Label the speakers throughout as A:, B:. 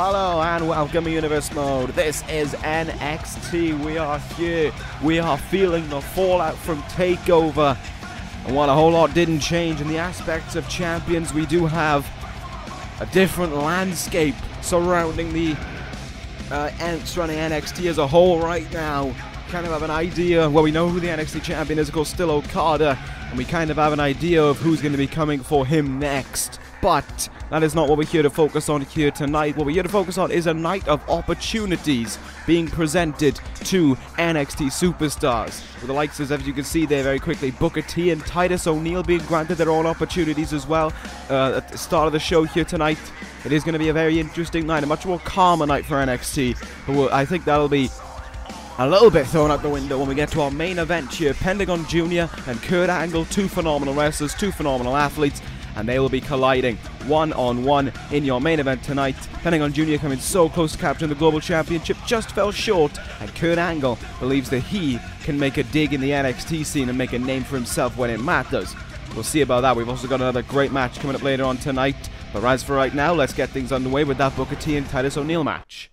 A: Hello and welcome to Universe Mode. This is NXT. We are here. We are feeling the fallout from TakeOver. And while a whole lot didn't change in the aspects of champions, we do have a different landscape surrounding the surrounding NXT as a whole right now. Kind of have an idea. Well, we know who the NXT champion is, of course, still Okada, and we kind of have an idea of who's going to be coming for him next. But that is not what we're here to focus on here tonight. What we're here to focus on is a night of opportunities being presented to NXT superstars. With the likes of, as you can see there very quickly, Booker T and Titus O'Neil being granted their own opportunities as well at the start of the show here tonight. It is going to be a very interesting night, a much more calmer night for NXT. But I think that'll be a little bit thrown out the window when we get to our main event here. Pentagon Jr. and Kurt Angle, two phenomenal wrestlers, two phenomenal athletes, and they will be colliding one-on-one in your main event tonight. Pentagon Jr. coming so close to capturing the Global Championship, just fell short, and Kurt Angle believes that he can make a dig in the NXT scene and make a name for himself when it matters. We'll see about that. We've also got another great match coming up later on tonight, but as for right now, let's get things underway with that Booker T and Titus O'Neil match.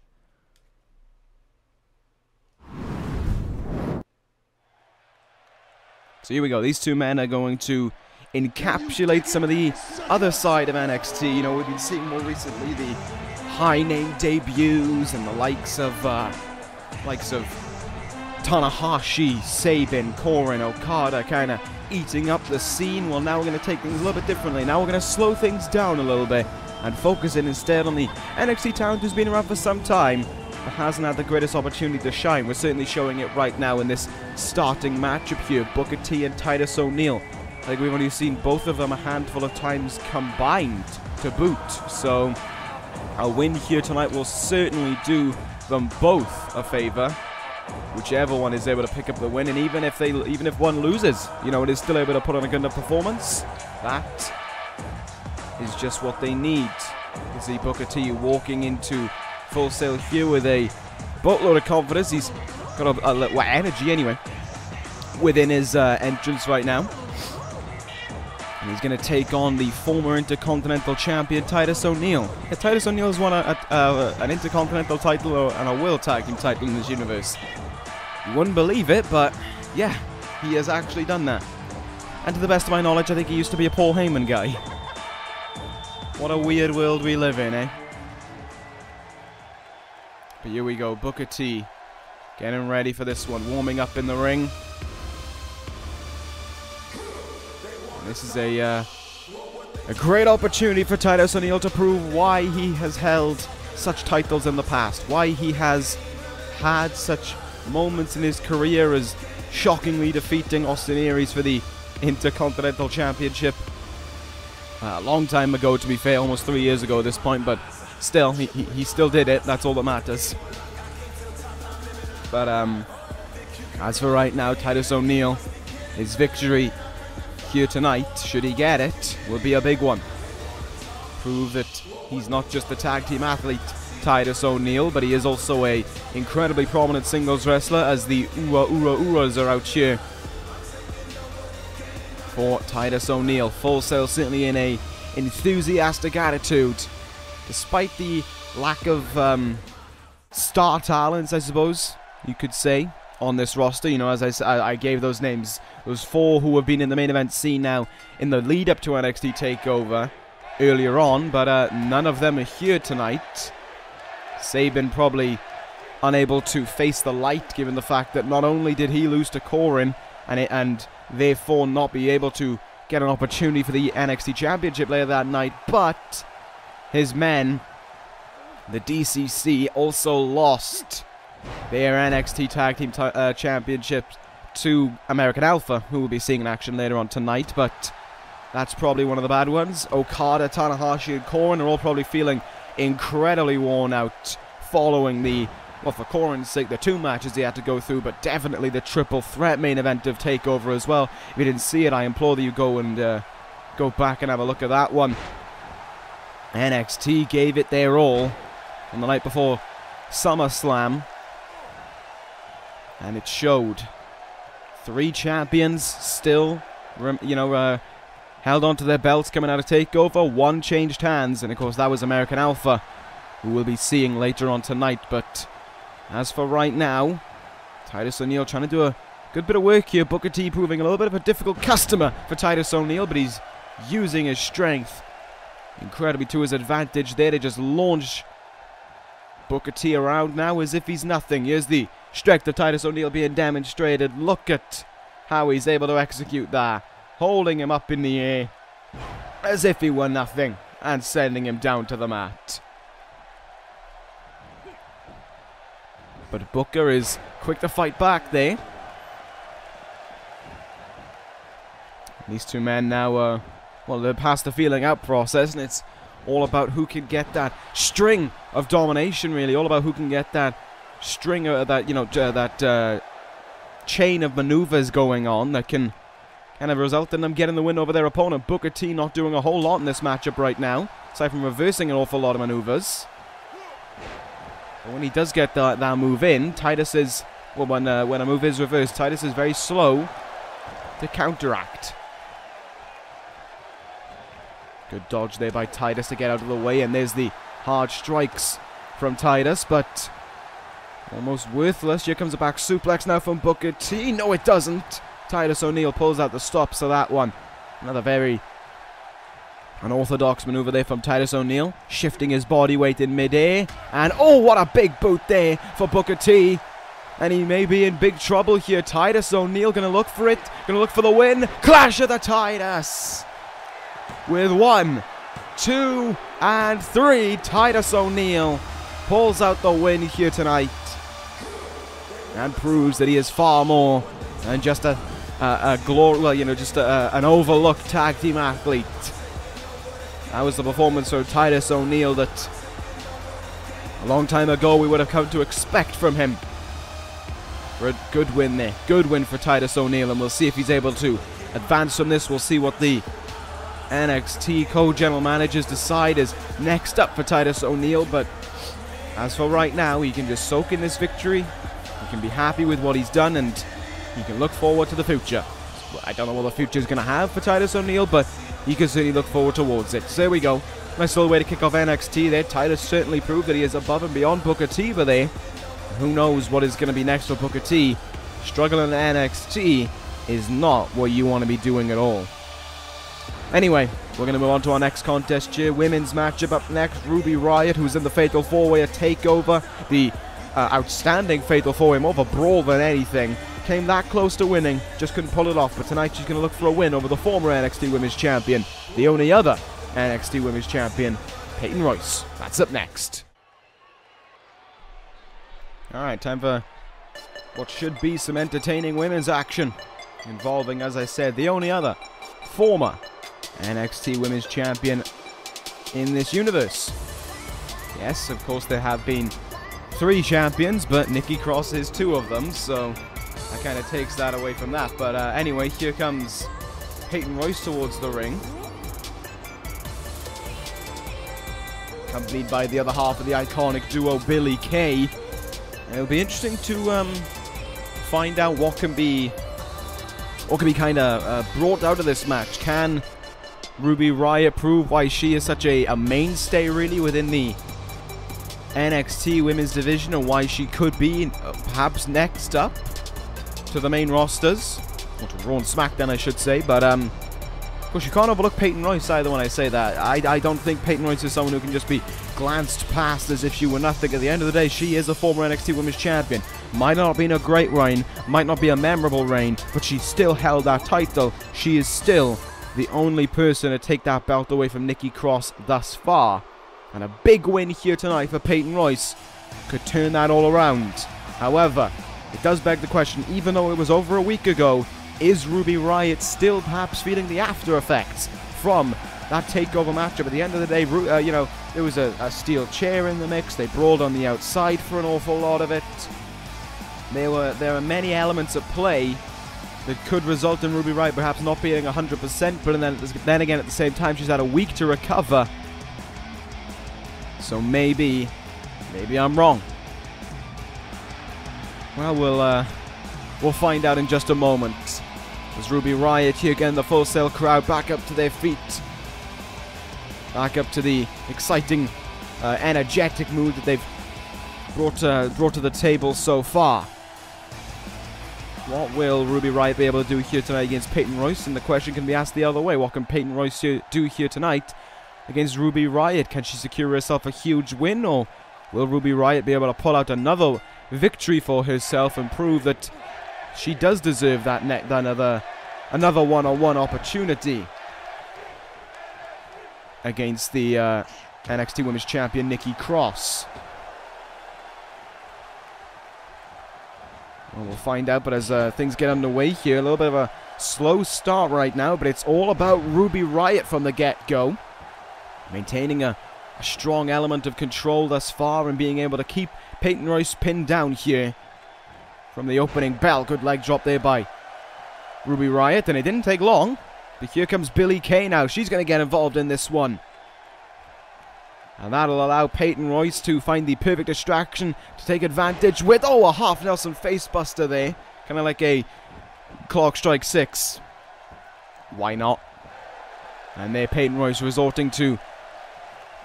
A: So here we go. These two men are going to encapsulate some of the other side of NXT. You know, we've been seeing more recently the high-name debuts and the likes of Tanahashi, Sabin, Corin, Okada kind of eating up the scene. Well, now we're going to take things a little bit differently. Now we're going to slow things down a little bit and focus in instead on the NXT talent who's been around for some time but hasn't had the greatest opportunity to shine. We're certainly showing it right now in this starting matchup here. Booker T and Titus O'Neil. I think we've only seen both of them a handful of times combined to boot. So a win here tonight will certainly do them both a favor. Whichever one is able to pick up the win, and even if one loses, you know, it is still able to put on a good enough performance. That is just what they need. You see Booker T walking into Full Sail here with a boatload of confidence. He's got a little energy anyway within his entrance right now. And he's going to take on the former Intercontinental Champion, Titus O'Neil. Yeah, Titus O'Neil has won an Intercontinental title and a World Tag Team title in this universe. You wouldn't believe it, but yeah, he has actually done that. And to the best of my knowledge, I think he used to be a Paul Heyman guy. What a weird world we live in, eh? But here we go, Booker T getting ready for this one, warming up in the ring. This is a great opportunity for Titus O'Neil to prove why he has held such titles in the past, why he has had such moments in his career as shockingly defeating Austin Aries for the Intercontinental Championship. A long time ago, to be fair, almost 3 years ago at this point, but still, he still did it. That's all that matters. But as for right now, Titus O'Neil, his victory here tonight, should he get it, will be a big one. Prove that he's not just the tag team athlete Titus O'Neil, but he is also a incredibly prominent singles wrestler, as the Uras are out here for Titus O'Neil. Full Sail certainly in a enthusiastic attitude, despite the lack of star talents, I suppose you could say, on this roster. You know, as I gave those names, those four who have been in the main event scene now in the lead up to NXT TakeOver earlier on, but none of them are here tonight. Sabin probably unable to face the light, given the fact that not only did he lose to Corin and therefore not be able to get an opportunity for the NXT Championship later that night, but his men, the DCC, also lost their NXT Tag Team Championships to American Alpha, who will be seeing in action later on tonight, but that's probably one of the bad ones. Okada, Tanahashi, and Corin are all probably feeling incredibly worn out following the, well, for Corin's sake, the two matches he had to go through, but definitely the triple threat main event of TakeOver as well. If you didn't see it, I implore that you go and go back and have a look at that one. NXT gave it their all on the night before SummerSlam, and it showed. 3 champions still, held onto their belts coming out of TakeOver. 1 changed hands, and of course that was American Alpha. who we'll be seeing later on tonight. But as for right now, Titus O'Neil trying to do a good bit of work here. Booker T proving a little bit of a difficult customer for Titus O'Neil, but he's using his strength incredibly to his advantage there to just launch Booker T around now as if he's nothing. Here's the strength of Titus O'Neil being demonstrated. Look at how he's able to execute that, holding him up in the air as if he were nothing and sending him down to the mat. But Booker is quick to fight back there. These two men now, well, they're past the feeling out process, and it's all about who can get that string of domination, really. All about who can get that string of that, that chain of maneuvers going on that can kind of result in them getting the win over their opponent. Booker T not doing a whole lot in this matchup right now, aside from reversing an awful lot of maneuvers. But when he does get that move in, Titus is, well, when a move is reversed, Titus is very slow to counteract. Good dodge there by Titus to get out of the way, and there's the hard strikes from Titus, but almost worthless. Here comes a back suplex now from Booker T. No, it doesn't. Titus O'Neil pulls out the stops of that one. Another very unorthodox maneuver there from Titus O'Neil, shifting his body weight in midair, and oh, what a big boot there for Booker T. And he may be in big trouble here. Titus O'Neil gonna look for it, gonna look for the win. Clash of the Titus. With 1, 2, and 3, Titus O'Neil pulls out the win here tonight and proves that he is far more than just an overlooked tag team athlete. That was the performance of Titus O'Neil that a long time ago we would have come to expect from him. For a good win there, good win for Titus O'Neil, and we'll see if he's able to advance from this. We'll see what the NXT co-general managers decide is next up for Titus O'Neil, but as for right now, he can just soak in this victory. He can be happy with what he's done, and he can look forward to the future. Well, I don't know what the future is going to have for Titus O'Neil, but he can certainly look forward towards it. So there we go. Nice little way to kick off NXT there. Titus certainly proved that he is above and beyond Booker T for there. Who knows what is going to be next for Booker T. Struggling in NXT is not what you want to be doing at all. Anyway, we're going to move on to our next contest here. Women's matchup up next. Ruby Riot, who's in the Fatal 4-Way, a takeover. The outstanding Fatal 4-Way, more of a brawl than anything. Came that close to winning, just couldn't pull it off. But tonight she's going to look for a win over the former NXT Women's Champion, the only other NXT Women's Champion, Peyton Royce. That's up next. Alright, time for what should be some entertaining women's action, involving, as I said, the only other former NXT Women's Champion in this universe. Yes, of course there have been 3 champions, but Nikki Cross is 2 of them, so that kind of takes that away from that. But anyway, here comes Peyton Royce towards the ring, accompanied by the other half of the iconic duo, Billie Kay. And it'll be interesting to find out what can be kind of brought out of this match. Can Ruby Riot prove why she is such a mainstay really within the NXT Women's Division, and why she could be perhaps next up to the main rosters, or to Raw and SmackDown I should say. But of course you can't overlook Peyton Royce either when I say that. I don't think Peyton Royce is someone who can just be glanced past as if she were nothing. At the end of the day, she is a former NXT Women's Champion. Might not have been a great reign, might not be a memorable reign, but she still held that title. She is still the only person to take that belt away from Nikki Cross thus far. And a big win here tonight for Peyton Royce could turn that all around. However, it does beg the question, even though it was over a week ago, is Ruby Riot still perhaps feeling the after effects from that takeover matchup? At the end of the day, there was a steel chair in the mix. They brawled on the outside for an awful lot of it. There are many elements at play that could result in Ruby Riot perhaps not being 100%, but then again at the same time she's had a week to recover. So maybe I'm wrong. Well, we'll find out in just a moment. As Ruby Riot here again, the Full Sail crowd back up to their feet. Back up to the exciting energetic mood that they've brought to the table so far. What will Ruby Riot be able to do here tonight against Peyton Royce? And the question can be asked the other way. What can Peyton Royce do here tonight against Ruby Riot? Can she secure herself a huge win, or will Ruby Riot be able to pull out another victory for herself and prove that she does deserve that another one-on-one opportunity against the NXT Women's Champion Nikki Cross? Well, we'll find out, but as things get underway here, a little bit of a slow start right now, but it's all about Ruby Riot from the get-go. Maintaining a strong element of control thus far and being able to keep Peyton Royce pinned down here from the opening bell. Good leg drop there by Ruby Riot, and it didn't take long. But here comes Billie Kay now. She's going to get involved in this one. And that'll allow Peyton Royce to find the perfect distraction to take advantage with, a half Nelson facebuster there. Kind of like a clock strike 6. Why not? And there Peyton Royce resorting to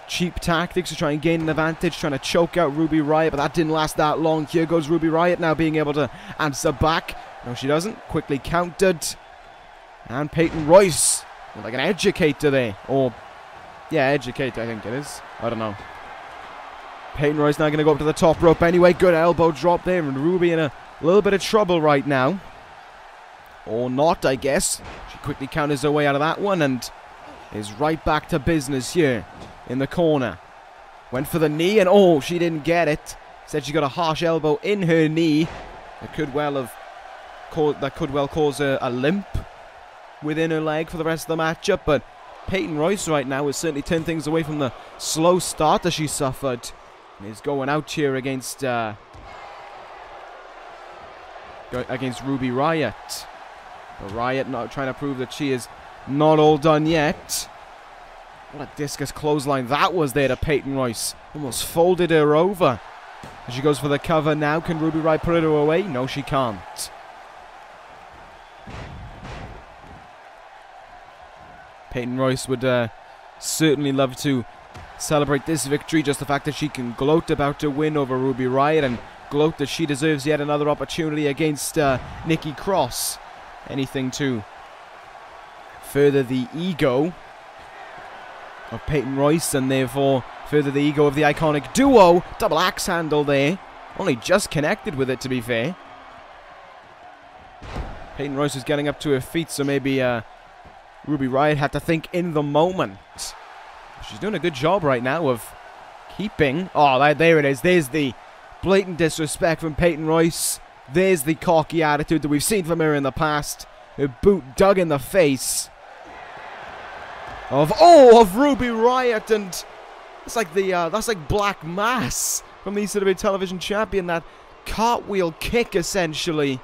A: cheap tactics to try and gain an advantage, trying to choke out Ruby Riot, but that didn't last that long. Here goes Ruby Riot now being able to answer back. No, she doesn't. Quickly countered. And Peyton Royce, like an educator there. Or, yeah, educator I think it is. I don't know. Peyton Royce now going to go up to the top rope anyway. Good elbow drop there, and Ruby in a little bit of trouble right now. Or not, I guess. She quickly counters her way out of that one and is right back to business here in the corner. Went for the knee, and she didn't get it. Said she got a harsh elbow in her knee. That could well cause a limp within her leg for the rest of the matchup, but Peyton Royce right now has certainly turned things away from the slow start that she suffered, and is going out here against Ruby Riot. But Riot not trying to prove that she is not all done yet. What a discus clothesline that was there to Peyton Royce. Almost folded her over. As she goes for the cover now, can Ruby Riot put her away? No, she can't. Peyton Royce would certainly love to celebrate this victory. Just the fact that she can gloat about her win over Ruby Riot and gloat that she deserves yet another opportunity against Nikki Cross. Anything to further the ego of Peyton Royce and therefore further the ego of the iconic duo. Double axe handle there. Only just connected with it, to be fair. Peyton Royce is getting up to her feet, so maybe Ruby Riot had to think in the moment. She's doing a good job right now of keeping. There it is. There's the blatant disrespect from Peyton Royce. There's the cocky attitude that we've seen from her in the past. Her boot dug in the face of Ruby Riot, and that's like Black Mass from the ECW television champion. That cartwheel kick, essentially.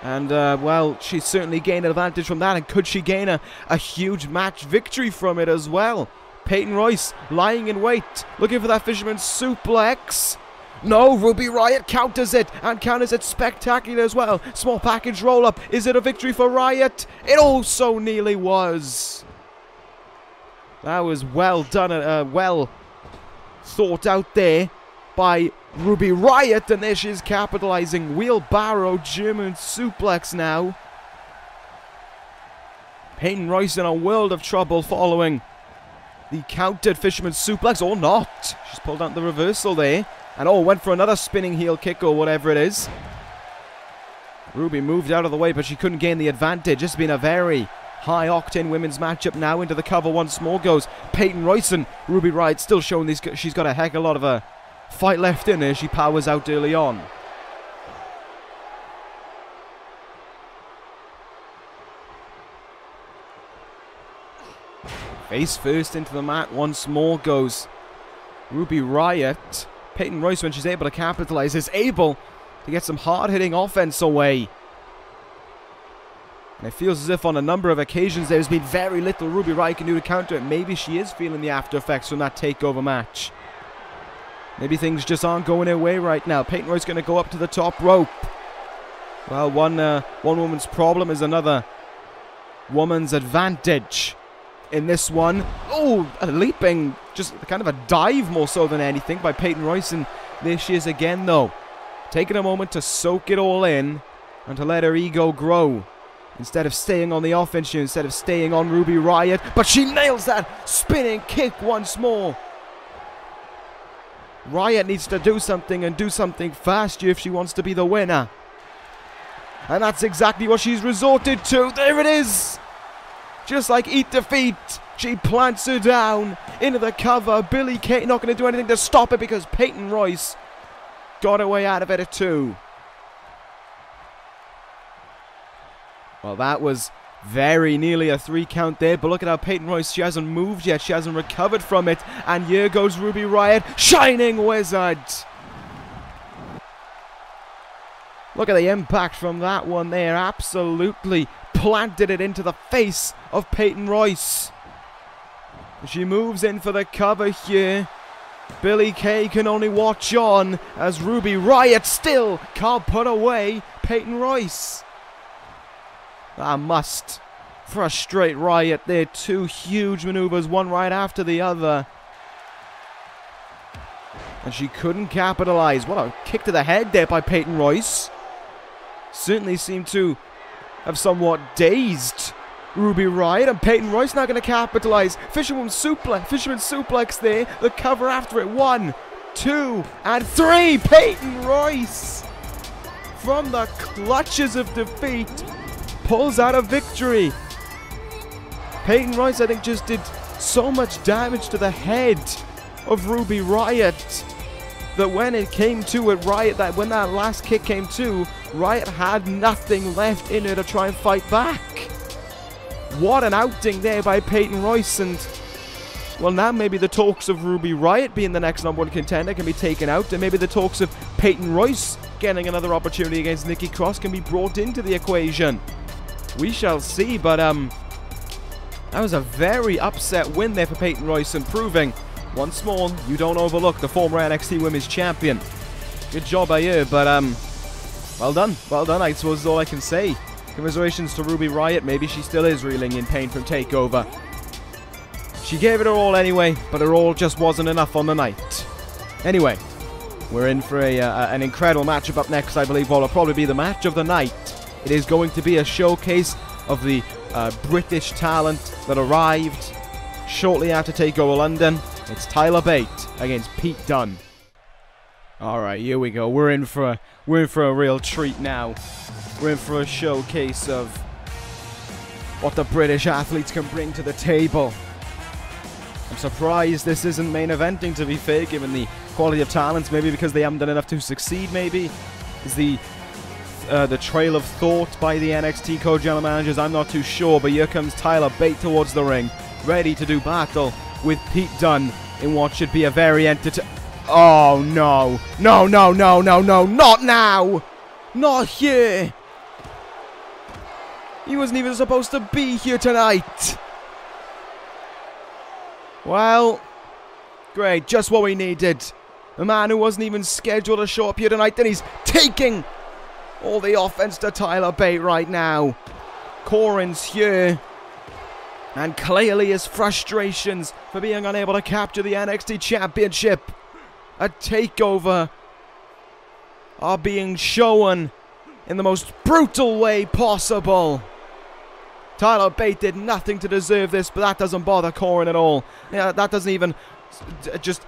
A: And, well, she's certainly gained an advantage from that. And could she gain a huge match victory from it as well? Peyton Royce lying in wait, looking for that fisherman's suplex. No, Ruby Riot counters it, and counters it spectacular as well. Small package roll-up. Is it a victory for Riot? It also nearly was. That was well done, well thought out there by Ruby Riot, and there she is capitalizing. Wheelbarrow German suplex now. Peyton Royce in a world of trouble following the countered fisherman's suplex, or not. She's pulled out the reversal there. And went for another spinning heel kick or whatever it is. Ruby moved out of the way, but she couldn't gain the advantage. It's been a very high-octane women's matchup now. Into the cover once more goes Peyton Royce, and Ruby Riot still showing she's got a heck of a lot of a fight left in her. She powers out early on. Face first into the mat once more goes Ruby Riot. Peyton Royce, when she's able to capitalize, is able to get some hard-hitting offense away. And it feels as if on a number of occasions there's been very little Ruby Riot can do to counter it. Maybe she is feeling the after effects from that takeover match. Maybe things just aren't going her way right now. Peyton Royce going to go up to the top rope. Well, one woman's problem is another woman's advantage in this one. Oh, a leaping, just kind of a dive more so than anything by Peyton Royce. And there she is again, though. Taking a moment to soak it all in and to let her ego grow. Instead of staying on the offense, instead of staying on Ruby Riot. But she nails that spinning kick once more. Riot needs to do something, and do something fast here if she wants to be the winner. And that's exactly what she's resorted to. There it is. Just like Eat Defeat, she plants her down into the cover. Billie Kay not going to do anything to stop it because Peyton Royce got away out of it at 2. Well, that was very nearly a 3 count there, but look at how Peyton Royce, she hasn't moved yet, she hasn't recovered from it, and here goes Ruby Riot, Shining Wizard! Look at the impact from that one there, absolutely planted it into the face of Peyton Royce. She moves in for the cover here. Billie Kay can only watch on as Ruby Riot still can't put away Peyton Royce. That must frustrate Riot there. 2 huge maneuvers, one right after the other. And she couldn't capitalize. What a kick to the head there by Peyton Royce. Certainly seemed to have somewhat dazed Ruby Riot. And Peyton Royce not going to capitalize. Fisherman suplex there. The cover after it. 1, 2, and 3. Peyton Royce, from the clutches of defeat, pulls out a victory. Peyton Royce, I think, just did so much damage to the head of Ruby Riot that when it came to it, when that last kick came to, Riot had nothing left in her to try and fight back. What an outing there by Peyton Royce. And well, now maybe the talks of Ruby Riot being the next #1 contender can be taken out, and maybe the talks of Peyton Royce getting another opportunity against Nikki Cross can be brought into the equation. We shall see, but that was a very upset win there for Peyton Royce, and proving once more you don't overlook the former NXT Women's Champion. Good job by you, but well done, I suppose is all I can say. Commiserations to Ruby Riot. Maybe she still is reeling in pain from TakeOver. She gave it her all anyway, but her all just wasn't enough on the night. Anyway, we're in for an incredible matchup up next. I believe what will probably be the match of the night. It is going to be a showcase of the British talent that arrived shortly after TakeOver London. It's Tyler Bate against Pete Dunne. Alright, here we go. We're in for a real treat now. We're in for a showcase of what the British athletes can bring to the table. I'm surprised this isn't main eventing, to be fair, given the quality of talents. Maybe because they haven't done enough to succeed, maybe. Is the trail of thought by the NXT co-general managers? I'm not too sure, but here comes Tyler Bate towards the ring, ready to do battle with Pete Dunne in what should be a very Oh, no. No, not now! Not here! He wasn't even supposed to be here tonight! Well, great, just what we needed. A man who wasn't even scheduled to show up here tonight, then he's taking all the offense to Tyler Bate right now. Corin's here. And clearly his frustrations for being unable to capture the NXT Championship at TakeOver are being shown in the most brutal way possible. Tyler Bate did nothing to deserve this, but that doesn't bother Corin at all. Yeah, that doesn't even just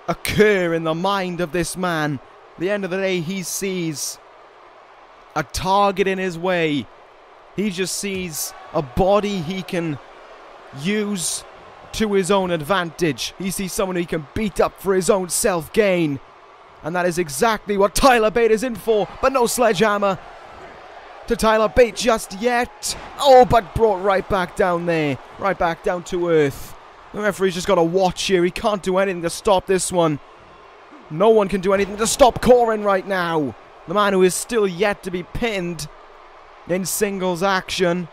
A: occur in the mind of this man. At the end of the day, he sees a target in his way. He just sees a body he can use to his own advantage. He sees someone he can beat up for his own self-gain. And that is exactly what Tyler Bate is in for. But no sledgehammer to Tyler Bate just yet. Oh, but brought right back down there. Right back down to earth. The referee's just got to watch here. He can't do anything to stop this one. No one can do anything to stop Corin right now. The man who is still yet to be pinned in singles action.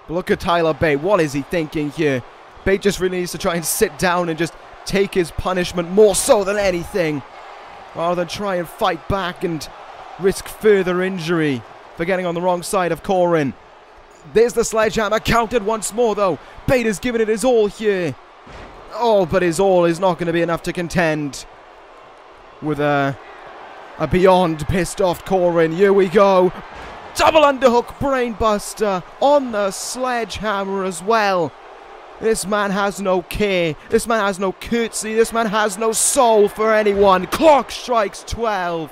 A: But look at Tyler Bate. What is he thinking here? Bate just really needs to try and sit down and just take his punishment more so than anything, rather than try and fight back and risk further injury for getting on the wrong side of Corin. There's the sledgehammer, counted once more though. Bate is giving it his all here. Oh, but his all is not going to be enough to contend with a beyond pissed off Corin. Here we go. Double underhook brainbuster on the sledgehammer as well. This man has no care. This man has no courtesy. This man has no soul for anyone. Clock strikes 12.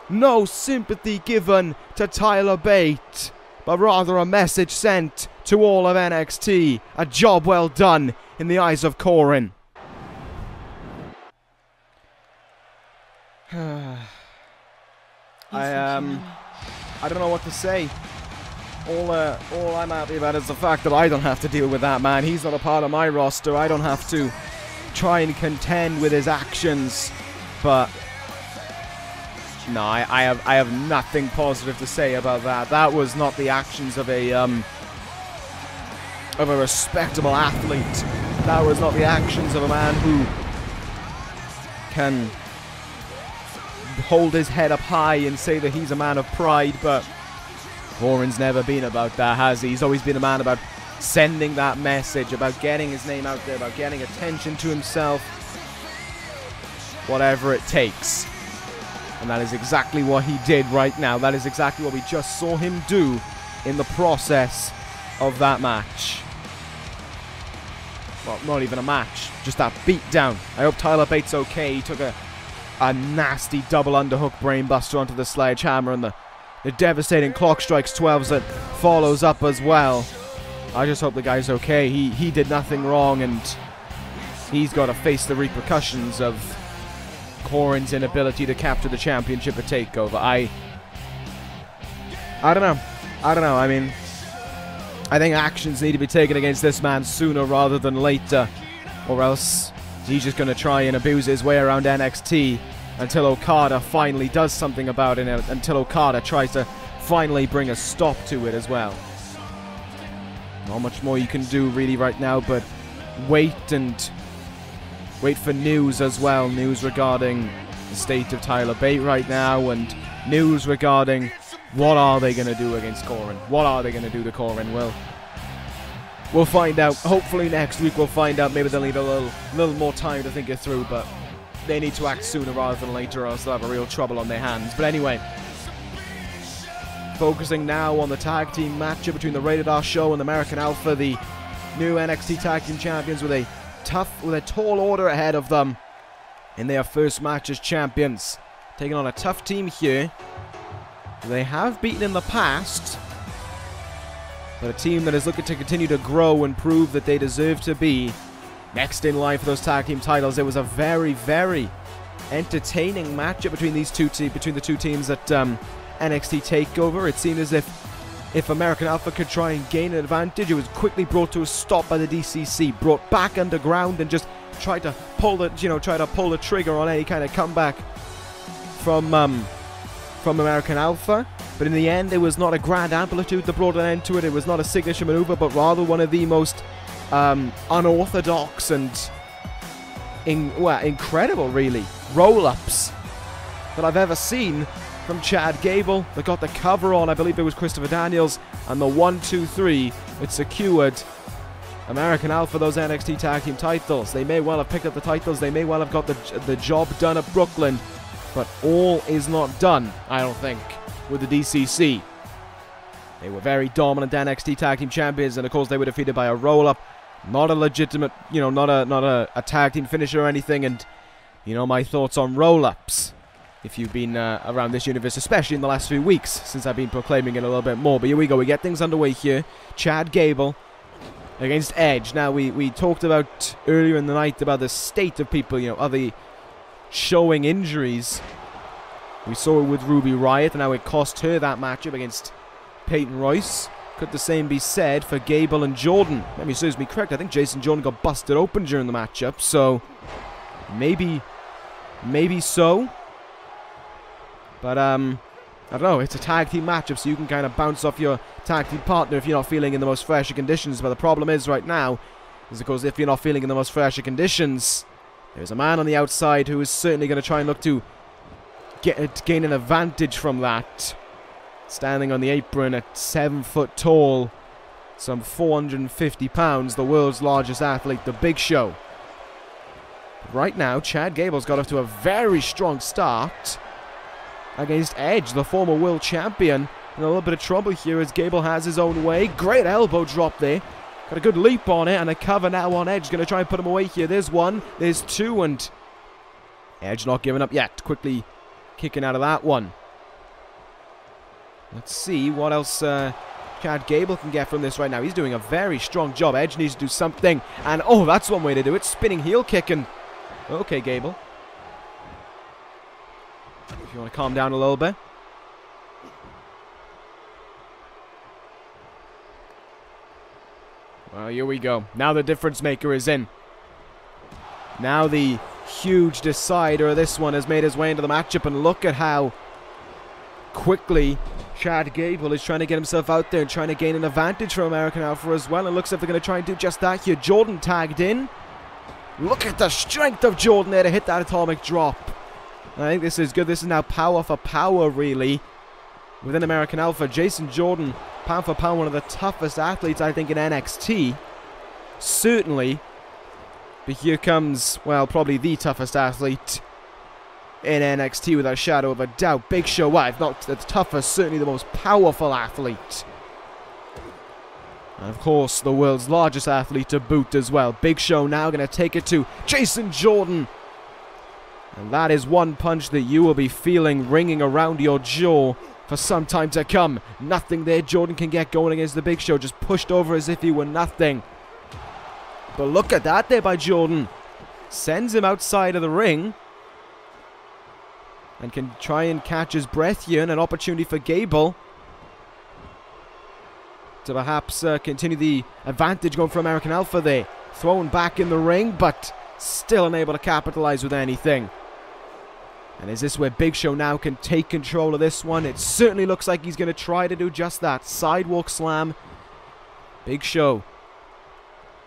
A: No sympathy given to Tyler Bate, but rather a message sent to all of NXT. A job well done in the eyes of Corin. I don't know what to say. All I'm happy about is the fact that I don't have to deal with that man. He's not a part of my roster. I don't have to try and contend with his actions. But no, I have nothing positive to say about that. That was not the actions of a respectable athlete. That was not the actions of a man who can hold his head up high and say that he's a man of pride. But Corin's never been about that, has he? He's always been a man about sending that message, about getting his name out there, about getting attention to himself, whatever it takes. And that is exactly what he did right now. That is exactly what we just saw him do in the process of that match. Well, not even a match, just that beatdown. I hope Tyler Bate's okay. He took a nasty double underhook brainbuster onto the sledgehammer, and the devastating clock strikes 12s that follows up as well. I just hope the guy's okay. He did nothing wrong, and he's got to face the repercussions of Corin's inability to capture the championship at TakeOver. I don't know. I mean, I think actions need to be taken against this man sooner rather than later, or else he's just going to try and abuse his way around NXT until Okada finally does something about it, until Okada tries to finally bring a stop to it as well. Not much more you can do really right now, but wait for news as well. News regarding the state of Tyler Bate right now, and news regarding what are they going to do against Corin. What are they going to do to Corin? We'll find out. Hopefully next week we'll find out. Maybe they'll need a little more time to think it through, but they need to act sooner rather than later, or else they'll have a real trouble on their hands. But anyway, focusing now on the tag team matchup between the Rated R Show and American Alpha, the new NXT Tag Team Champions, with a tall order ahead of them in their first match as champions, taking on a tough team here. They have beaten in the past, but a team that is looking to continue to grow and prove that they deserve to be next in line for those tag team titles. It was a very, very entertaining matchup between the two teams at NXT TakeOver. It seemed as if American Alpha could try and gain an advantage, it was quickly brought to a stop by the DCC, brought back underground, and just tried to pull the trigger on any kind of comeback from American Alpha. But in the end, it was not a grand amplitude that brought an end to it. It was not a signature maneuver, but rather one of the most unorthodox and incredible, really, roll-ups that I've ever seen from Chad Gable. They got the cover on, I believe it was Christopher Daniels, and the 1-2-3, it secured American Alpha those NXT Tag Team titles. They may well have picked up the titles, they may well have got the job done at Brooklyn, but all is not done, I don't think, with the DCC. They were very dominant NXT Tag Team Champions, and of course they were defeated by a roll-up. Not a legitimate, not a tag team finisher or anything, and my thoughts on roll-ups, if you've been around this universe, especially in the last few weeks, since I've been proclaiming it a little bit more. But here we go, we get things underway here. Chad Gable against Edge. Now, we talked about earlier in the night about the state of people, are they showing injuries? We saw it with Ruby Riot, and now it cost her that matchup against Peyton Royce. Could the same be said for Gable and Jordan? Let me serves me correct. I think Jason Jordan got busted open during the matchup, so maybe so. But I don't know. It's a tag team matchup, so you can kind of bounce off your tag team partner if you're not feeling in the most fresh of conditions. But the problem is right now, is of course if you're not feeling in the most fresh of conditions, there's a man on the outside who is certainly going to try and look to gain an advantage from that. standing on the apron at 7 foot tall, some 450 pounds, the world's largest athlete, the Big Show. Right now, Chad Gable's got off to a very strong start against Edge, the former world champion. In a little bit of trouble here as Gable has his own way. Great elbow drop there. Got a good leap on it and a cover now on Edge. Going to try and put him away here. There's one, there's two, and Edge not giving up yet. Quickly kicking out of that one. Let's see what else Chad Gable can get from this right now. He's doing a very strong job. Edge needs to do something. And oh, that's one way to do it. Spinning heel kick. And okay, Gable, if you want to calm down a little bit. Well, here we go. Now the difference maker is in. Now the huge decider of this one has made his way into the matchup, and look at how quickly Chad Gable is trying to get himself out there and trying to gain an advantage for American Alpha as well. It looks like they're going to try and do just that here. Jordan tagged in. Look at the strength of Jordan there to hit that atomic drop. I think this is good. This is now power for power, really, within American Alpha. Jason Jordan, pound for pound, one of the toughest athletes, I think, in NXT. Certainly. But here comes, well, probably the toughest athlete in NXT without a shadow of a doubt. Big Show, well, if not the toughest, certainly the most powerful athlete. And of course, the world's largest athlete to boot as well. Big Show now going to take it to Jason Jordan. And that is one punch that you will be feeling ringing around your jaw for some time to come. Nothing there Jordan can get going against the Big Show. Just pushed over as if he were nothing. But look at that there by Jordan. Sends him outside of the ring. And can try and catch his breath here. And an opportunity for Gable to perhaps continue the advantage going for American Alpha there. Thrown back in the ring, but still unable to capitalize with anything. And is this where Big Show now can take control of this one? It certainly looks like he's going to try to do just that. Sidewalk slam. Big Show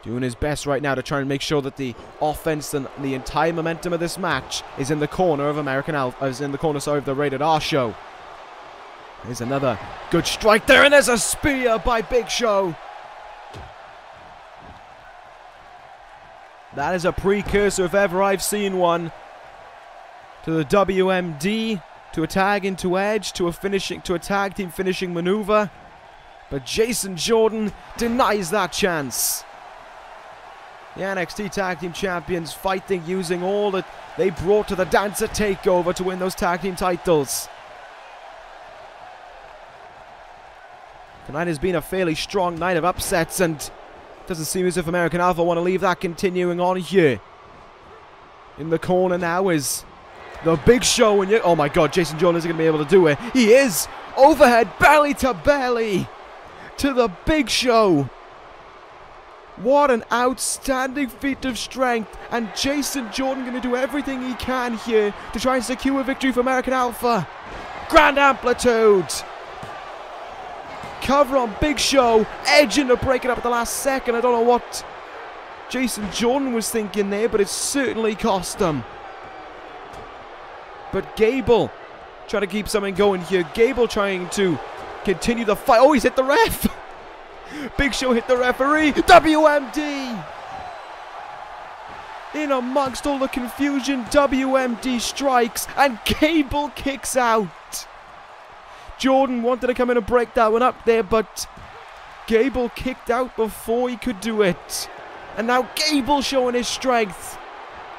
A: doing his best right now to try and make sure that the offense and the entire momentum of this match is in the corner of American Alpha, is in the corner, sorry, of the Rated R show. There's another good strike there, and there's a spear by Big Show. That is a precursor, if ever I've seen one, to the WMD, to a tag into Edge, to a tag team finishing maneuver. But Jason Jordan denies that chance. The NXT Tag Team Champions fighting using all that they brought to the Dancer Takeover to win those tag team titles. Tonight has been a fairly strong night of upsets, and it doesn't seem as if American Alpha want to leave that continuing on here. In the corner now is the Big Show, and oh my god, Jason Jordan isn't going to be able to do it. He is! Overhead, belly to belly, to the Big Show. What an outstanding feat of strength, and Jason Jordan going to do everything he can here to try and secure a victory for American Alpha. Grand amplitude. Cover on Big Show, Edge in to break it up at the last second. I don't know what Jason Jordan was thinking there, but it certainly cost him. But Gable trying to keep something going here. Gable trying to continue the fight. Oh, he's hit the ref. Big Show hit the referee. WMD. In amongst all the confusion, WMD strikes and Gable kicks out. Jordan wanted to come in and break that one up there, but Gable kicked out before he could do it. And now Gable showing his strength.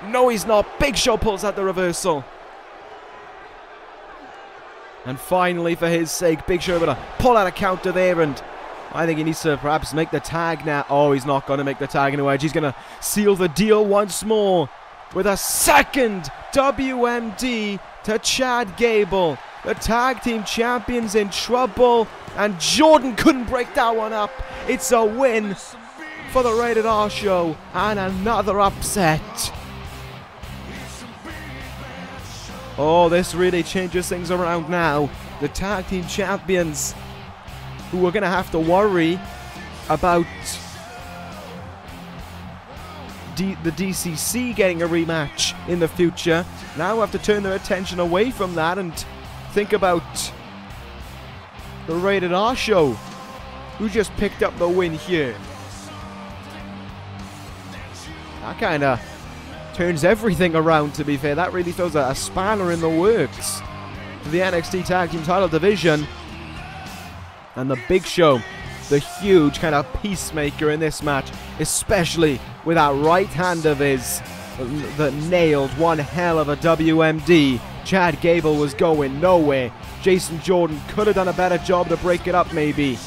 A: No, he's not. Big Show pulls out the reversal. And finally, for his sake, Big Show able to pull out a counter there, and I think he needs to perhaps make the tag now. Oh, he's not going to make the tag into Edge. He's going to seal the deal once more with a second WMD to Chad Gable. The tag team champions in trouble, and Jordan couldn't break that one up. It's a win for the Rated R show, and another upset. Oh, this really changes things around now. The tag team champions, who are going to have to worry about the DCC getting a rematch in the future, now have to turn their attention away from that and think about the Rated R show, who just picked up the win here. That kind of turns everything around, to be fair. That really throws a spanner in the works for the NXT Tag Team title division. And the Big Show, the huge kind of peacemaker in this match, especially with that right hand of his that nailed one hell of a WMD. Chad Gable was going nowhere. Jason Jordan could have done a better job to break it up, maybe.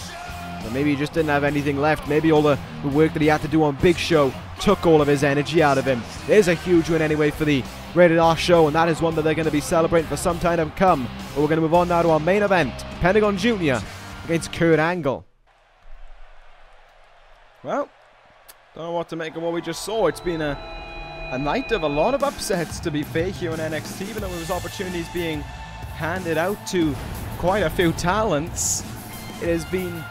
A: But maybe he just didn't have anything left. Maybe all the work that he had to do on Big Show took all of his energy out of him. There's a huge win anyway for the Rated R show, and that is one that they're going to be celebrating for some time to come. But we're going to move on now to our main event. Pentagon Jr. against Kurt Angle. Well, don't know what to make of what we just saw. It's been a night of a lot of upsets, to be fair, here in NXT, even though there was opportunities being handed out to quite a few talents. It has been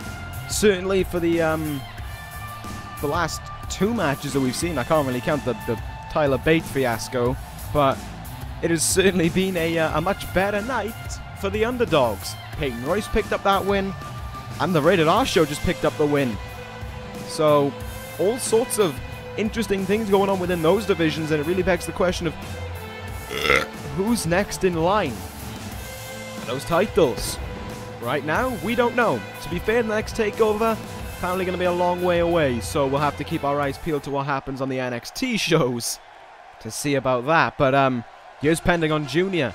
A: certainly for the last two matches that we've seen. I can't really count the Tyler Bate fiasco, but it has certainly been a much better night for the underdogs. Peyton Royce picked up that win, and the Rated R show just picked up the win. So, all sorts of interesting things going on within those divisions, and it really begs the question of who's next in line for those titles. Right now, we don't know. To be fair, the next takeover apparently going to be a long way away, so we'll have to keep our eyes peeled to what happens on the NXT shows to see about that. But here's Pentagon Jr.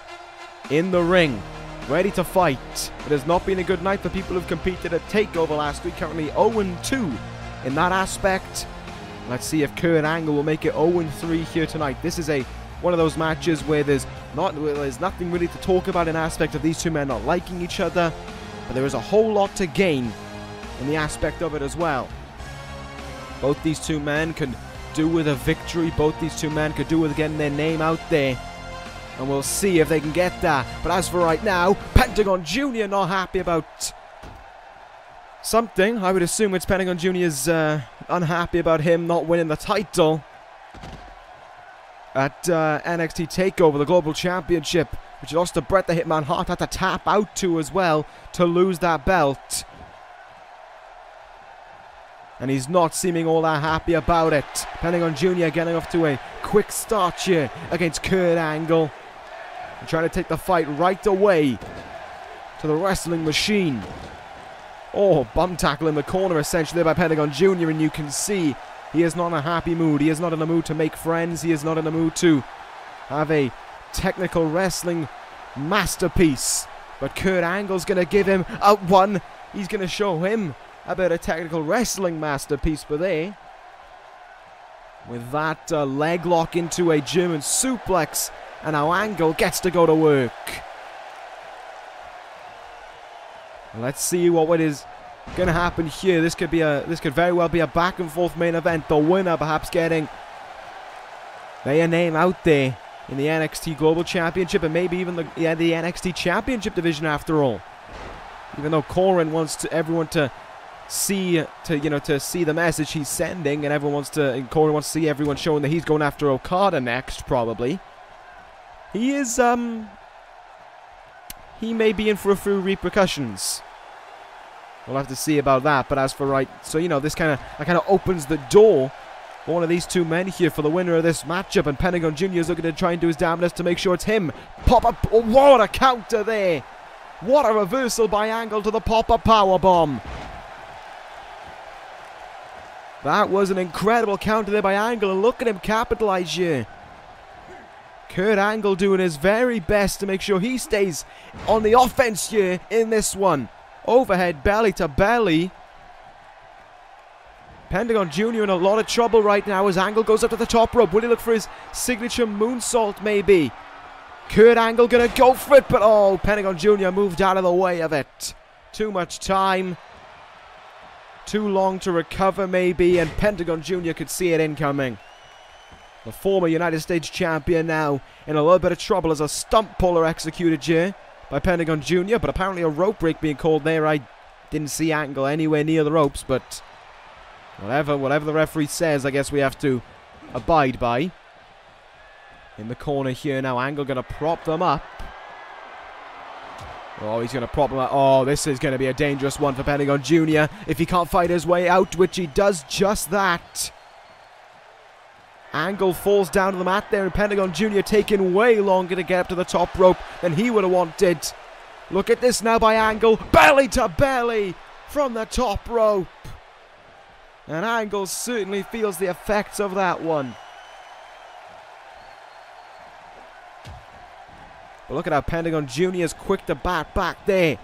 A: in the ring, ready to fight. It has not been a good night for people who've competed at TakeOver last week, currently 0-2 in that aspect. Let's see if Kurt Angle will make it 0-3 here tonight. This is one of those matches where there's nothing really to talk about in aspect of these two men not liking each other, but there is a whole lot to gain in the aspect of it as well. Both these two men could do with a victory. Both these two men could do with getting their name out there, and we'll see if they can get that. But as for right now, Pentagon Jr. not happy about something. I would assume it's Pentagon Jr.'s unhappy about him not winning the title at NXT TakeOver, the Global Championship, which he lost to Bret the Hitman Hart, had to tap out to as well to lose that belt. And he's not seeming all that happy about it. Pentagon Jr. getting off to a quick start here against Kurt Angle, and trying to take the fight right away to the wrestling machine. Oh, bum tackle in the corner essentially there by Pentagon Jr. And you can see he is not in a happy mood. He is not in a mood to make friends. He is not in a mood to have a technical wrestling masterpiece. But Kurt Angle's going to give him a one. He's going to show him a bit of technical wrestling masterpiece. But there, with that leg lock into a German suplex, and now Angle gets to go to work. Let's see what is going to happen here. This could very well be a back and forth main event. The winner perhaps getting their name out there in the NXT Global Championship, and maybe even the NXT Championship division after all. Even though Corin wants everyone to see the message he's sending, and Corin wants to see everyone showing that he's going after Okada next, probably. He may be in for a few repercussions. We'll have to see about that. But as for this kind of opens the door for one of these two men here for the winner of this matchup. And Pentagon Jr. is looking to try and do his damnedest to make sure it's him. Pop-up. Oh, what a counter there. What a reversal by Angle to the pop-up powerbomb. That was an incredible counter there by Angle. And look at him capitalize here. Kurt Angle doing his very best to make sure he stays on the offense here in this one. Overhead belly to belly. Pentagon Jr. in a lot of trouble right now as Angle goes up to the top rope. Will he look for his signature moonsault maybe? Kurt Angle gonna go for it, but oh, Pentagon Jr. moved out of the way of it. Too much time. Too long to recover maybe, and Pentagon Jr. could see it incoming. The former United States champion now in a little bit of trouble as a stump puller executed here by Pentagon Jr. But apparently a rope break being called there. I didn't see Angle anywhere near the ropes, but whatever the referee says, I guess we have to abide by. In the corner here now, Angle going to prop them up. Oh, he's going to prop him out. Oh, this is going to be a dangerous one for Pentagon Jr. if he can't fight his way out, which he does just that. Angle falls down to the mat there, and Pentagon Jr. taking way longer to get up to the top rope than he would have wanted. Look at this now by Angle. Belly to belly from the top rope. And Angle certainly feels the effects of that one. But look at how Pentagon Jr. is quick to bat back there.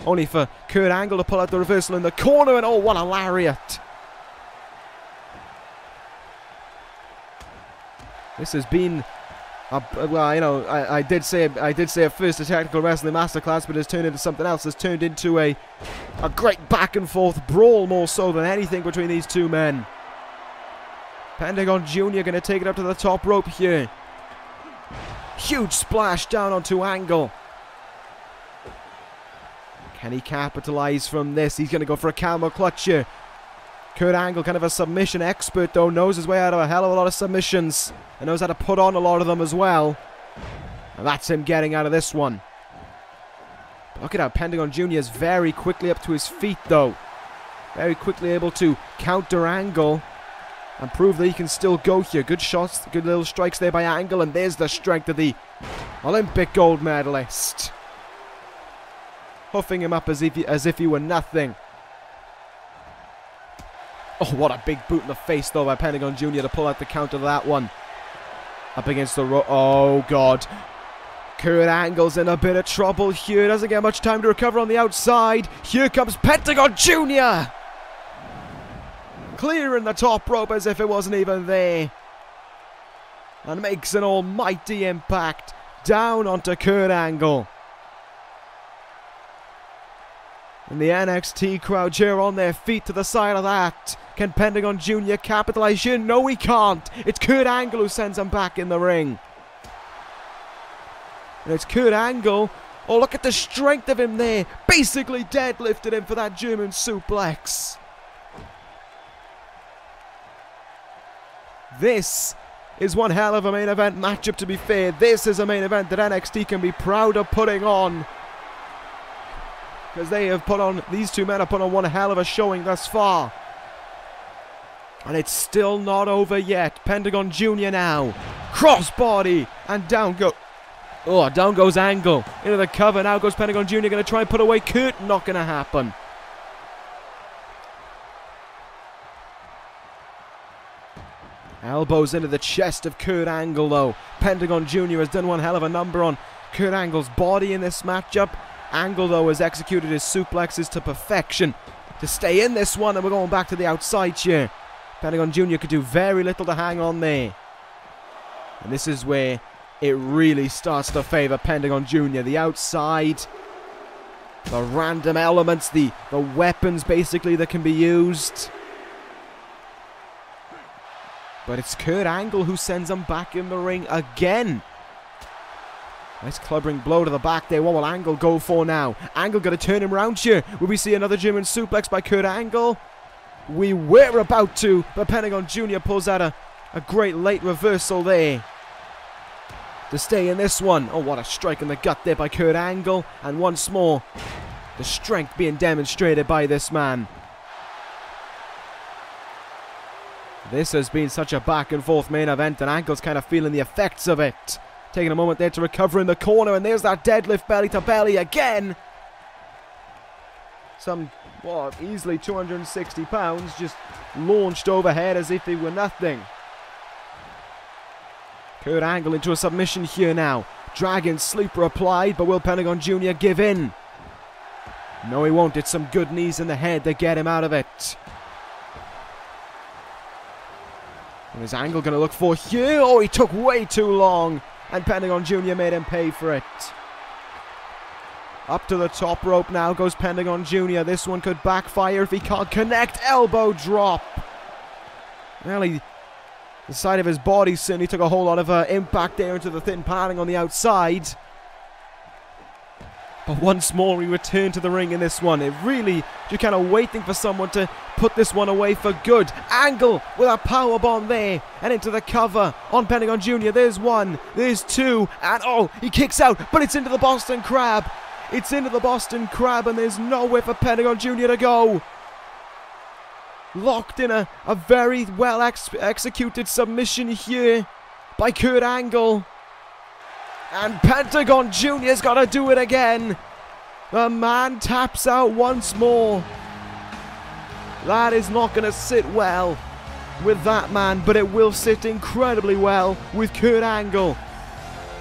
A: Only for Kurt Angle to pull out the reversal in the corner, and oh, what a lariat. This has been, well, you know, I did say at first a tactical wrestling masterclass, but it's turned into something else. It's turned into a great back and forth brawl, more so than anything, between these two men. Pentagon Jr. going to take it up to the top rope here. Huge splash down onto Angle. Can he capitalize from this? He's going to go for a camel clutch here. Kurt Angle, kind of a submission expert though, knows his way out of a hell of a lot of submissions and knows how to put on a lot of them as well. And that's him getting out of this one. But look at how Pentagon Jr. is very quickly up to his feet though. Very quickly able to counter Angle and prove that he can still go here. Good shots, good little strikes there by Angle, and there's the strength of the Olympic gold medalist. Huffing him up as if he were nothing. Oh, what a big boot in the face though by Pentagon Jr. to pull out the counter to that one. Up against the rope. Oh god. Kurt Angle's in a bit of trouble here. Doesn't get much time to recover on the outside. Here comes Pentagon Jr. Clearing the top rope as if it wasn't even there. And makes an almighty impact down onto Kurt Angle. And the NXT crowd here on their feet to the side of that. Can Pentagon Jr. capitalize here? No, he can't. It's Kurt Angle who sends him back in the ring. And it's Kurt Angle. Oh, look at the strength of him there. Basically deadlifted him for that German suplex. This is one hell of a main event matchup, to be fair. This is a main event that NXT can be proud of putting on. Because they have put on, these two men have put on one hell of a showing thus far. And it's still not over yet. Pentagon Jr. now. Crossbody. And down goes Angle. Into the cover. Now goes Pentagon Jr. Going to try and put away Kurt. Not going to happen. Elbows into the chest of Kurt Angle though. Pentagon Jr. has done one hell of a number on Kurt Angle's body in this matchup. Angle though has executed his suplexes to perfection to stay in this one, and we're going back to the outside here. Pentagon Jr. could do very little to hang on there. And this is where it really starts to favour Pentagon Jr. The outside, the random elements, the weapons basically that can be used. But it's Kurt Angle who sends him back in the ring again. Nice clubbering blow to the back there. What will Angle go for now? Angle going to turn him around here. Will we see another German suplex by Kurt Angle? We were about to, but Pentagon Jr. pulls out a great late reversal there to stay in this one. Oh, what a strike in the gut there by Kurt Angle. And once more, the strength being demonstrated by this man. This has been such a back and forth main event, and Angle's kind of feeling the effects of it. Taking a moment there to recover in the corner, and there's that deadlift belly to belly again. Some, what, easily 260 pounds just launched overhead as if they were nothing. Kurt Angle into a submission here now. Dragon sleeper applied, but will Pentagon Jr. give in? No, he won't. It's some good knees in the head that get him out of it. And is Angle going to look for here? Oh, he took way too long. And Pentagon Jr. made him pay for it. Up to the top rope now goes Pentagon Jr. This one could backfire if he can't connect. Elbow drop. Well, the side of his body certainly took a whole lot of impact there into the thin padding on the outside. But once more we return to the ring in this one. It really, you're kind of waiting for someone to put this one away for good. Angle with a powerbomb there and into the cover on Pentagon Jr. There's one, there's two, and oh, he kicks out, but it's into the Boston Crab. It's into the Boston Crab, and there's nowhere for Pentagon Jr. to go. Locked in a very well executed submission here by Kurt Angle. And Pentagon Jr.'s got to do it again. The man taps out once more. That is not going to sit well with that man, but it will sit incredibly well with Kurt Angle,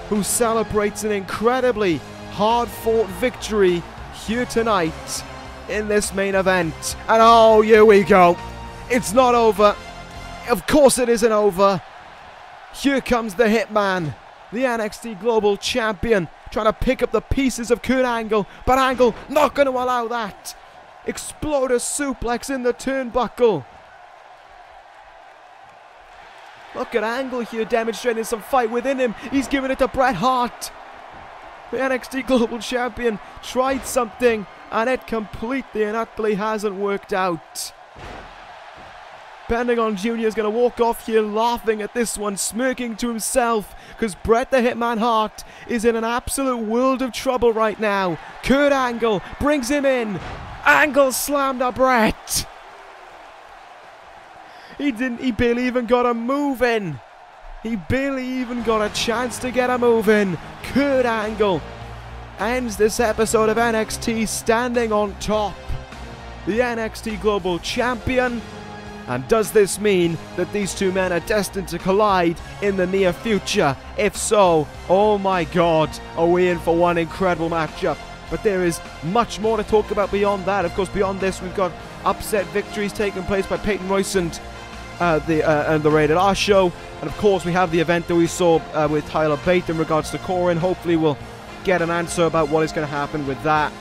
A: who celebrates an incredibly hard-fought victory here tonight in this main event. And oh, here we go. It's not over. Of course it isn't over. Here comes the Hitman, the NXT Global Champion, trying to pick up the pieces of Kurt Angle, but Angle not going to allow that. Exploder suplex in the turnbuckle. Look at Angle here demonstrating some fight within him. He's giving it to Bret Hart. The NXT Global Champion tried something, and it completely and utterly hasn't worked out. Pentagon Jr. is going to walk off here laughing at this one, smirking to himself, because Bret the Hitman Hart is in an absolute world of trouble right now. Kurt Angle brings him in. Angle slammed a Bret. He barely even got a move in. He barely even got a chance to get a move in. Kurt Angle ends this episode of NXT standing on top. The NXT Global Champion. And does this mean that these two men are destined to collide in the near future? If so, oh my god, are we in for one incredible matchup. But there is much more to talk about beyond that. Of course, beyond this, we've got upset victories taking place by Peyton, Royce, and the Rated R show. And of course, we have the event that we saw with Tyler Bate in regards to Corin. Hopefully, we'll get an answer about what is going to happen with that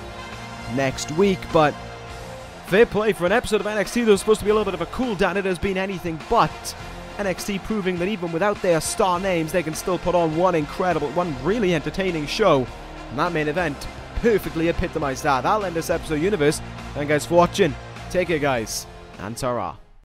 A: next week. But fair play for an episode of NXT that was supposed to be a little bit of a cool down. It has been anything but. NXT proving that even without their star names, they can still put on one really entertaining show. And that main event perfectly epitomized that. That'll end this episode, Universe. Thank you guys for watching. Take care, guys. And ta-ra.